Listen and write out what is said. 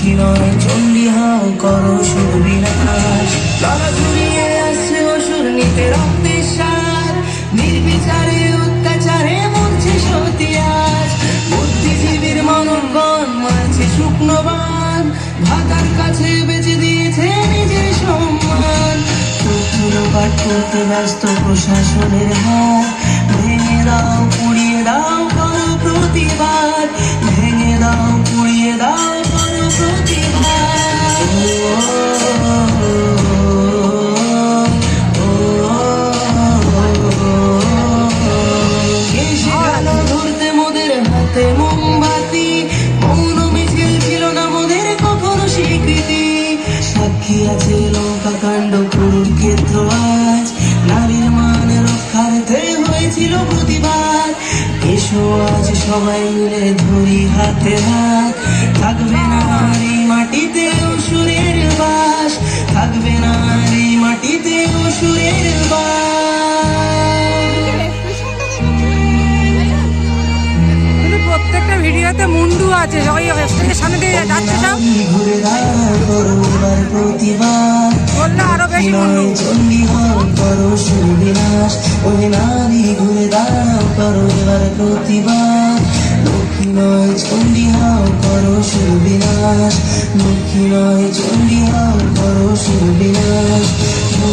দক্ষিণায় চণ্ডী হও করো সুবিনাশ। লড়া জুড়িয়ে আসছে অসুর নিতে রক্তের সার, নির্বিচারে অত্যাচারে মরছে সতী আজ। বুদ্ধিজীবীর মনন মারছে শুকনো বান, ভাতার কাছে বেঁচে দিয়েছে নিজের সম্মান। পাঠ করতে ব্যস্ত প্রশাসনের হাত, ভেঙে দাও পুড়িয়ে দাও করো প্রতিবাদ, ভেঙে দাও পুড়িয়ে দাও করো প্রতিবাদ। কে শেখালো ধরতে মোদের হাতে মোমবাতি, মৌন মিছিল ছিল না মোদের কখনো স্বীকৃতি। সাক্ষী আছে লঙ্কাকাণ্ড কুরুক্ষেত্র আজ, নারীর মান রক্ষার্থে হয়েছিল প্রতিবাদ। এসো আজ সবাই মিলে ধরি হাতে হাত, থাকবে না এই মাটিতে অসুরের বাস, থাকবে না এই মাটিতে অসুরের বাস। প্রত্যেকটা ভিডিওতে মুন্ডু আছে, ওই স্টেজের সামনে দিয়ে যাচ্ছে সব ঘুরে দাঁড়াও করো এবার প্রতিবাদ, বললে আরো বেশি মুন্ডু। চণ্ডী হও করো সুবিনাশ। ওই নারী ঘুরে দাঁড়াও করো এবার প্রতিবাদ, দক্ষিণায় চণ্ডী হও করো সুবিনাশ, দক্ষিণায় চণ্ডী হও করো সুবিনাশ। ও